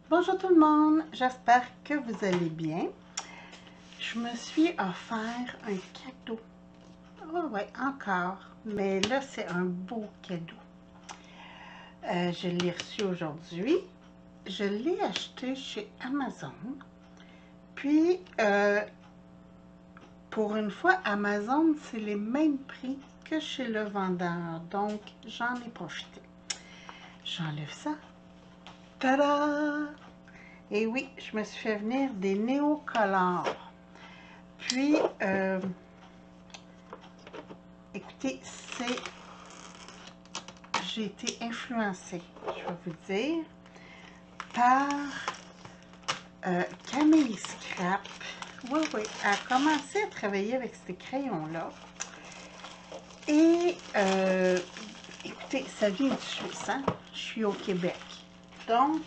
Bonjour tout le monde, j'espère que vous allez bien. Je me suis offert un cadeau. Oh ouais, encore, mais là c'est un beau cadeau. Je l'ai reçu aujourd'hui. Je l'ai acheté chez Amazon. Puis, pour une fois, Amazon, c'est les mêmes prix que chez le vendeur. Donc, j'en ai profité. J'enlève ça. Tada! Et oui, je me suis fait venir des néocolores. Puis, écoutez, j'ai été influencée, je vais vous dire, par Camille Scrap. Oui, oui, elle a commencé à travailler avec ces crayons-là. Et, écoutez, ça vient de Suisse, hein? Je suis au Québec. Donc,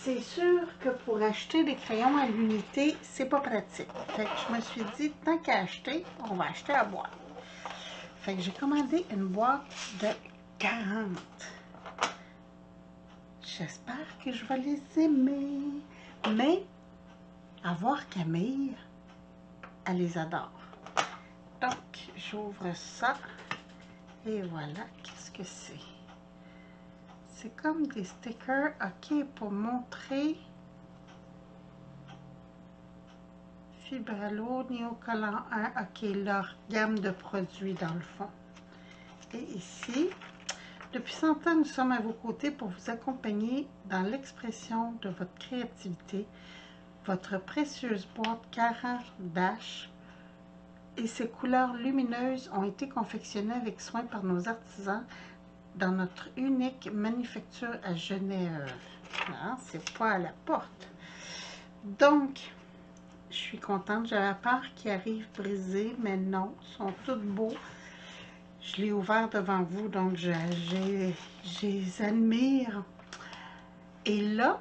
c'est sûr que pour acheter des crayons à l'unité, c'est pas pratique. Fait que je me suis dit, tant qu'à acheter, on va acheter à boîte. Fait que j'ai commandé une boîte de 40. J'espère que je vais les aimer. Mais, à voir Camille, elle les adore. Donc, j'ouvre ça. Et voilà, qu'est-ce que c'est? C'est comme des stickers, ok, pour montrer Fibralo, Néocollant 1, ok, leur gamme de produits dans le fond. Et ici, depuis 100 ans, nous sommes à vos côtés pour vous accompagner dans l'expression de votre créativité. Votre précieuse boîte 40 Dash et ses couleurs lumineuses ont été confectionnées avec soin par nos artisans dans notre unique manufacture à Genève. Hein, c'est pas à la porte. Donc, je suis contente. J'avais peur qu'ils arrivent brisés, mais non, ils sont tous beaux. Je l'ai ouvert devant vous, donc je les admire. Et là,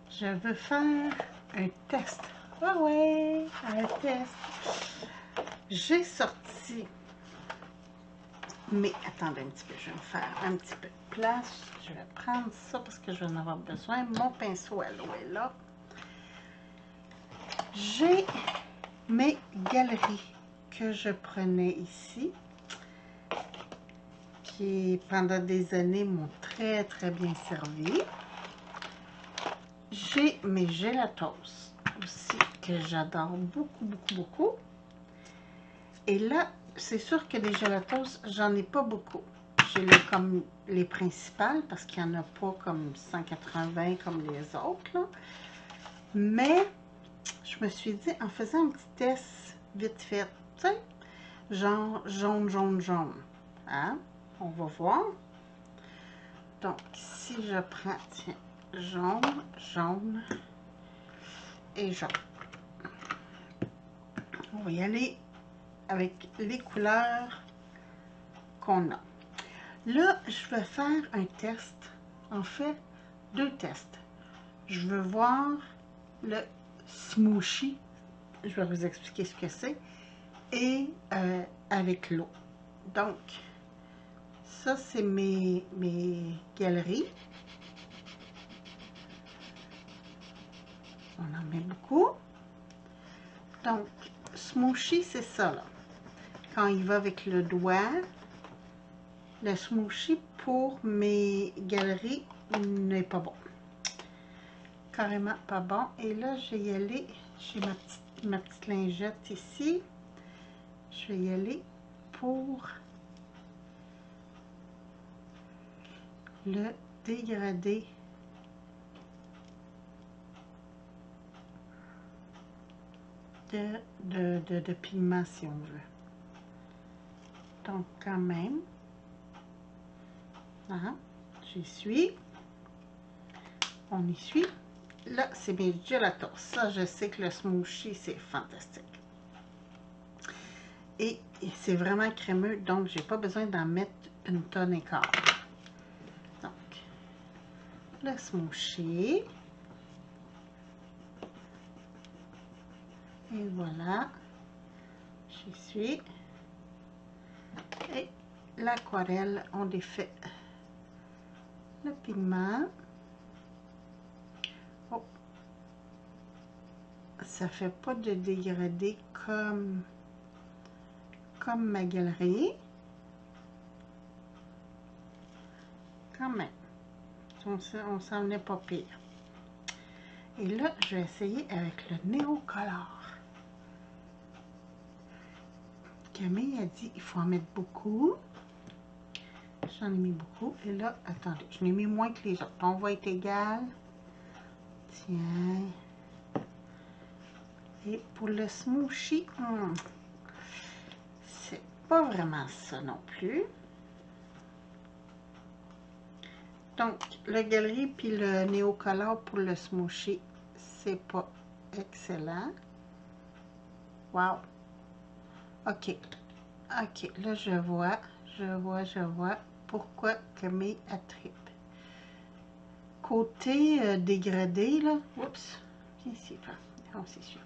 je veux faire un test. Ah ouais, un test. J'ai sorti, mais attendez un petit peu, je vais me faire un petit peu de place. Je vais prendre ça parce que je vais en avoir besoin. Mon pinceau à l'eau est là. J'ai mes galeries que je prenais ici, qui pendant des années m'ont très bien servi. J'ai mes gelatos aussi que j'adore beaucoup. Et là, c'est sûr que des gelatos, j'en ai pas beaucoup. J'ai comme les principales parce qu'il n'y en a pas comme 180 comme les autres, là. Mais je me suis dit, en faisant un petit test vite fait, tu sais, genre jaune. Hein? On va voir. Donc, si je prends, tiens, jaune et jaune. On va y aller avec les couleurs qu'on a. Là, je vais faire un test. En fait, 2 tests. Je veux voir le smoothie. Je vais vous expliquer ce que c'est. Et avec l'eau. Donc, ça, c'est mes galeries. On en met beaucoup. Donc, smoothie, c'est ça, là. Quand il va avec le doigt, le smoothie pour mes galeries n'est pas bon. Carrément pas bon. Et là, je vais y aller. J'ai ma petite lingette ici. Je vais y aller pour le dégradé de pigment, si on veut. Donc, quand même, j'y suis. On y suit. Là, c'est mes gelatos. Ça, je sais que le smoothie, c'est fantastique. Et c'est vraiment crémeux, donc j'ai pas besoin d'en mettre une tonne et quart. Donc, le smoothie. Et voilà. J'y suis. Et l'aquarelle, on les fait le pigment. Oh, ça fait pas de dégradé comme ma galerie. Quand même, on s'en est pas pire. Et là, je vais essayer avec le Neocolor. Camille a dit il faut en mettre beaucoup. J'en ai mis beaucoup. Et là, attendez, je n'ai mis moins que les autres. On va être égal. Tiens. Et pour le smoothie, c'est pas vraiment ça non plus. Donc, le galerie puis le Neocolor pour le smoothie, c'est pas excellent. Wow. OK. OK, là, je vois pourquoi Camille a trippé. Côté dégradé, là, oups, viens ici, là. Non, c'est sûr.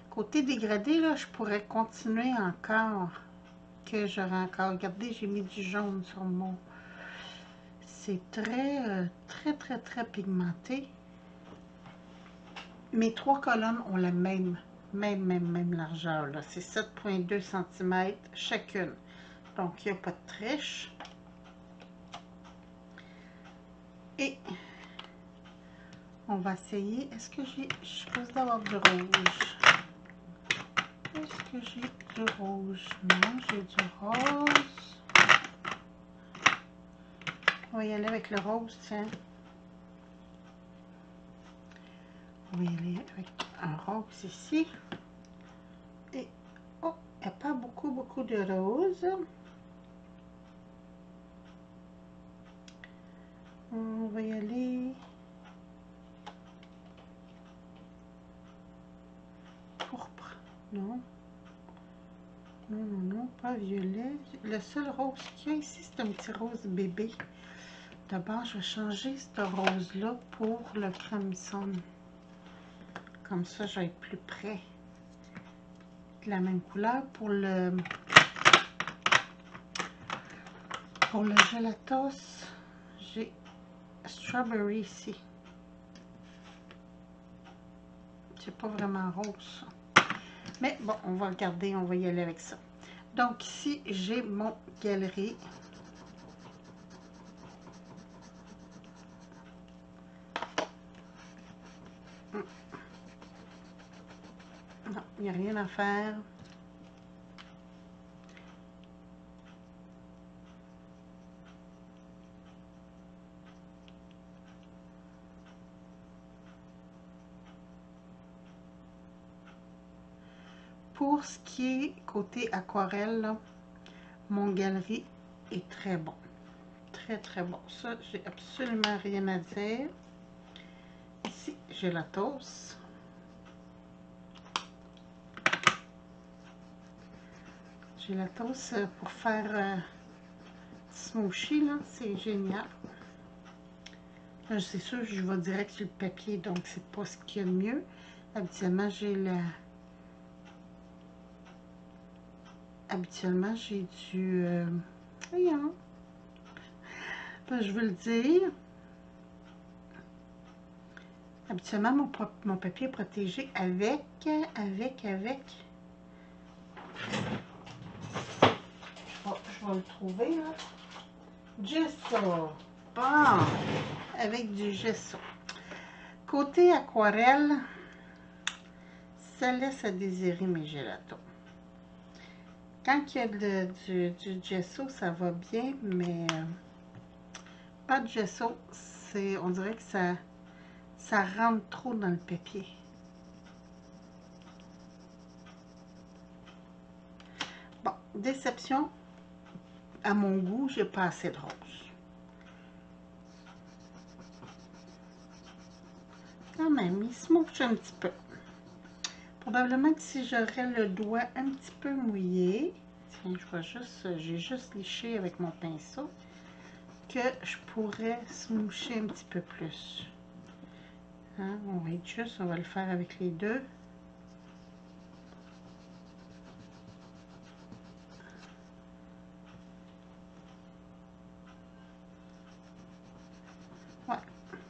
Côté dégradé, là, je pourrais continuer encore, que j'aurais encore. Regardez, j'ai mis du jaune sur mon... C'est très pigmenté. Mes trois colonnes ont la même largeur, là. C'est 7,2 cm chacune. Donc, il n'y a pas de triche. Et on va essayer. Est-ce que j'ai... Je suppose d'avoir du rouge. Est-ce que j'ai du rouge? Non, j'ai du rose. On va y aller avec le rose, tiens. On va y aller avec un rose ici. Et, oh, il n'y a pas beaucoup de rose. On va y aller... Pourpre, non. Non, pas violet. Le seul rose qu'il y a ici, c'est un petit rose bébé. D'abord, je vais changer ce rose-là pour le Crimson. Comme ça, je vais être plus près de la même couleur. Pour le Gelatos, j'ai Strawberry ici. C'est pas vraiment rose, ça. Mais bon, on va regarder, on va y aller avec ça. Donc ici, j'ai mon galerie. Non, il n'y a rien à faire. Pour ce qui est côté aquarelle, là, mon galerie est très bon. Très bon. Ça, j'ai absolument rien à dire. Ici, j'ai la toast. J'ai la toast pour faire smoothie, là. C'est génial. Là, c'est sûr, je vais direct sur le papier, donc c'est pas ce qu'il y a de mieux. Habituellement, j'ai la... Habituellement, j'ai du... voyons. Là, je veux le dire. Habituellement, mon papier est protégé avec... Je vais le trouver, là. Gesso. Bon. Avec du gesso. Côté aquarelle, ça laisse à désirer mes gélatos. Quand il y a du gesso, ça va bien, mais pas de gesso, on dirait que ça rentre trop dans le papier. Bon, déception, à mon goût, j'ai pas assez de rose. Quand même, il se mouche un petit peu. Probablement que si j'aurais le doigt un petit peu mouillé, tiens, j'ai juste liché avec mon pinceau, que je pourrais smoocher un petit peu plus. Hein, on va être juste, on va le faire avec les deux. Ouais,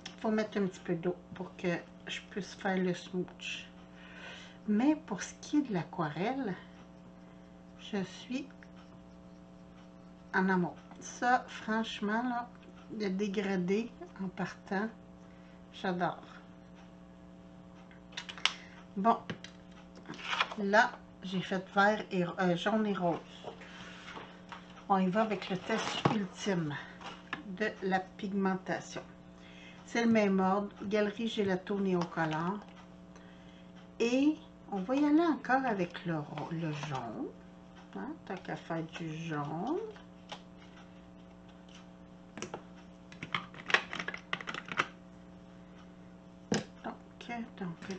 il faut mettre un petit peu d'eau pour que je puisse faire le smooch. Mais pour ce qui est de l'aquarelle, je suis en amour. Ça, franchement, là, le dégradé en partant, j'adore. Bon, là, j'ai fait vert et jaune et rose. On y va avec le test ultime de la pigmentation. C'est le même ordre, Galerie Gelato Néocolor. Et on va y aller encore avec le jaune. Hein, tant qu'à faire du jaune.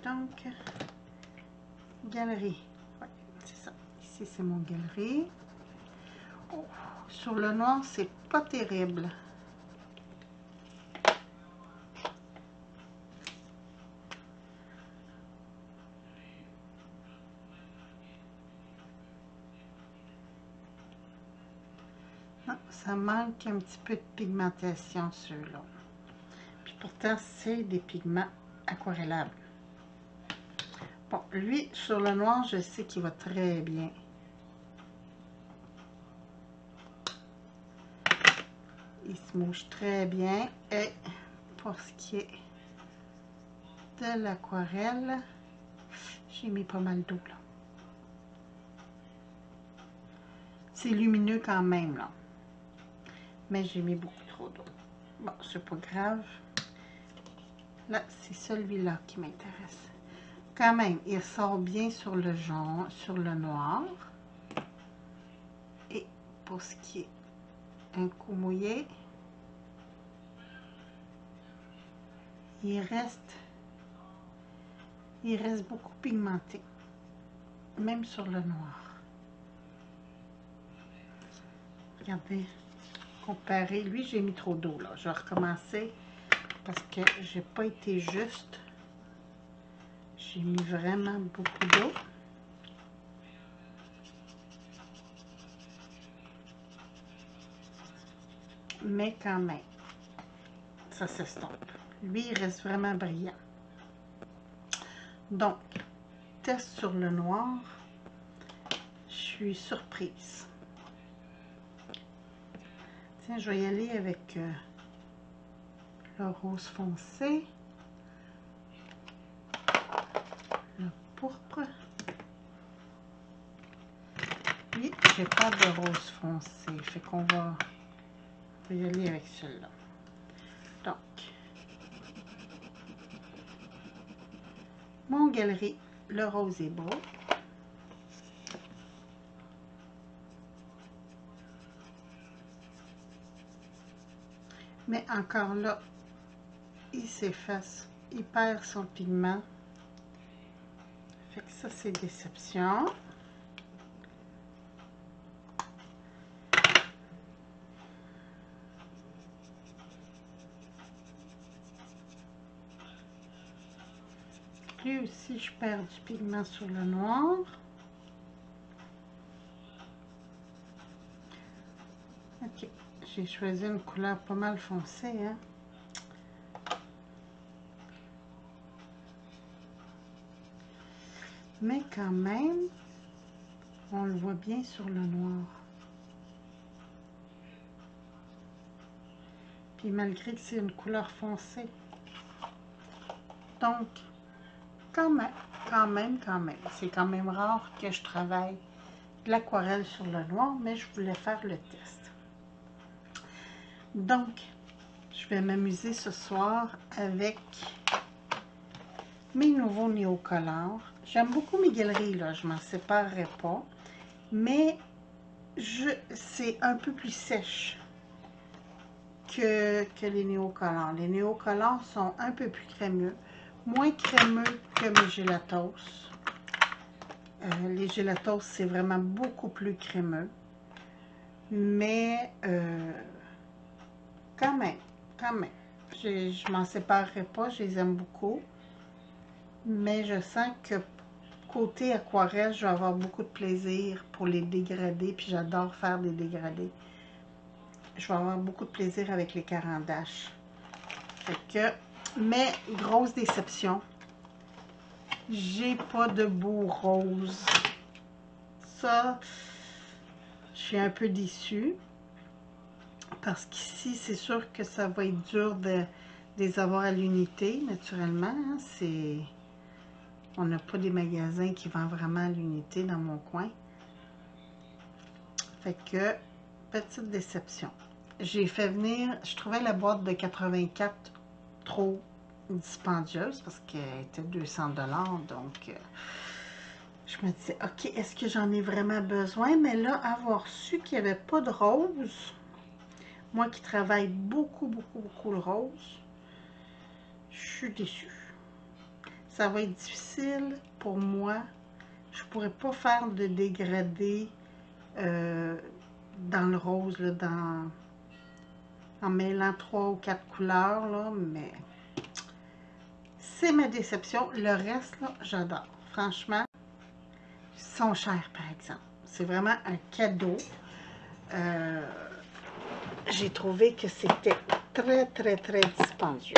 Donc, galerie. Ouais, c'est ça. Ici, c'est mon galerie. Oh, sur le noir, c'est pas terrible. Non, ça manque un petit peu de pigmentation, ceux-là. Puis pourtant, c'est des pigments aquarellables. Bon, lui, sur le noir, je sais qu'il va très bien. Il se mouche très bien. Et pour ce qui est de l'aquarelle, j'ai mis pas mal d'eau, là. C'est lumineux quand même, là. Mais j'ai mis beaucoup trop d'eau. Bon, c'est pas grave. Là, c'est celui-là qui m'intéresse. Quand même, il sort bien sur le jaune, sur le noir. Et pour ce qui est un coup mouillé, il reste beaucoup pigmenté, même sur le noir. Regardez, comparé, lui j'ai mis trop d'eau là. Je vais recommencer parce que j'ai pas été juste. J'ai mis vraiment beaucoup d'eau. Mais quand même, ça s'estompe. Lui, il reste vraiment brillant. Donc, test sur le noir. Je suis surprise. Tiens, je vais y aller avec le rose foncé. Le pourpre. Lui, j'ai pas de rose foncé. Fait qu'on va y aller avec celui-là. Donc, mon galerie, le rose est beau. Mais encore là, il s'efface, il perd son pigment. Fait que ça, c'est déception. Lui aussi, je perds du pigment sur le noir. Ok, j'ai choisi une couleur pas mal foncée, hein. Mais quand même, on le voit bien sur le noir. Puis malgré que c'est une couleur foncée. Donc, quand même. C'est quand même rare que je travaille de l'aquarelle sur le noir, mais je voulais faire le test. Donc, je vais m'amuser ce soir avec mes nouveaux néocolores. J'aime beaucoup mes galeries, là, je m'en séparerai pas, mais c'est un peu plus sèche que les néocolores. Les néocolores sont un peu plus crémeux, moins crémeux que mes gelatos. Les gelatos, c'est vraiment beaucoup plus crémeux, mais quand même, je m'en séparerai pas, je les aime beaucoup, mais je sens que côté aquarelle, je vais avoir beaucoup de plaisir pour les dégradés, puis j'adore faire des dégradés. Je vais avoir beaucoup de plaisir avec les carandaches. Fait que, mais grosse déception. J'ai pas de bout rose. Ça, je suis un peu déçue. Parce qu'ici, c'est sûr que ça va être dur de les avoir à l'unité, naturellement. Hein, on n'a pas des magasins qui vendent vraiment à l'unité dans mon coin. Fait que, petite déception. J'ai fait venir, je trouvais la boîte de 84 trop dispendieuse parce qu'elle était 200 $. Donc, je me disais, OK, est-ce que j'en ai vraiment besoin? Mais là, avoir su qu'il n'y avait pas de rose, moi qui travaille beaucoup le rose, je suis déçue. Ça va être difficile pour moi. Je ne pourrais pas faire de dégradé dans le rose, là, en mêlant 3 ou 4 couleurs, là, mais c'est ma déception. Le reste, là, j'adore. Franchement, ils sont chers, par exemple. C'est vraiment un cadeau. J'ai trouvé que c'était très dispendieux.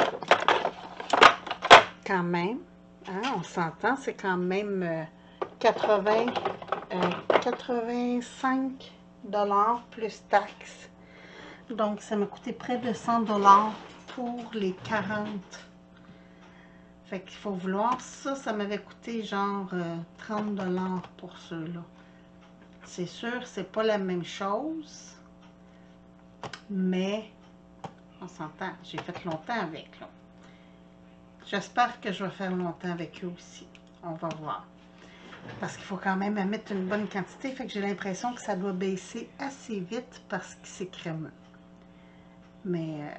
Quand même, hein, on s'entend, c'est quand même 85 $ plus taxes. Donc, ça m'a coûté près de 100 $ pour les 40. Fait qu'il faut vouloir ça. Ça m'avait coûté genre 30 $ pour ceux-là. C'est sûr, c'est pas la même chose. Mais, on s'entend, j'ai fait longtemps avec, là. J'espère que je vais faire longtemps avec eux aussi. On va voir. Parce qu'il faut quand même mettre une bonne quantité. Fait que j'ai l'impression que ça doit baisser assez vite parce que c'est crémeux. Mais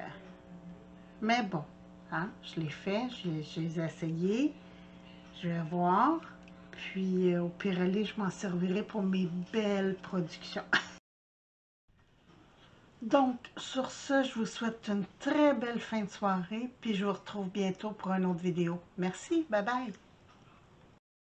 bon, hein, je l'ai fait. Je les ai essayés. Je vais voir. Puis au pire aller, je m'en servirai pour mes belles productions. Donc, sur ce, je vous souhaite une très belle fin de soirée. Puis je vous retrouve bientôt pour une autre vidéo. Merci. Bye bye.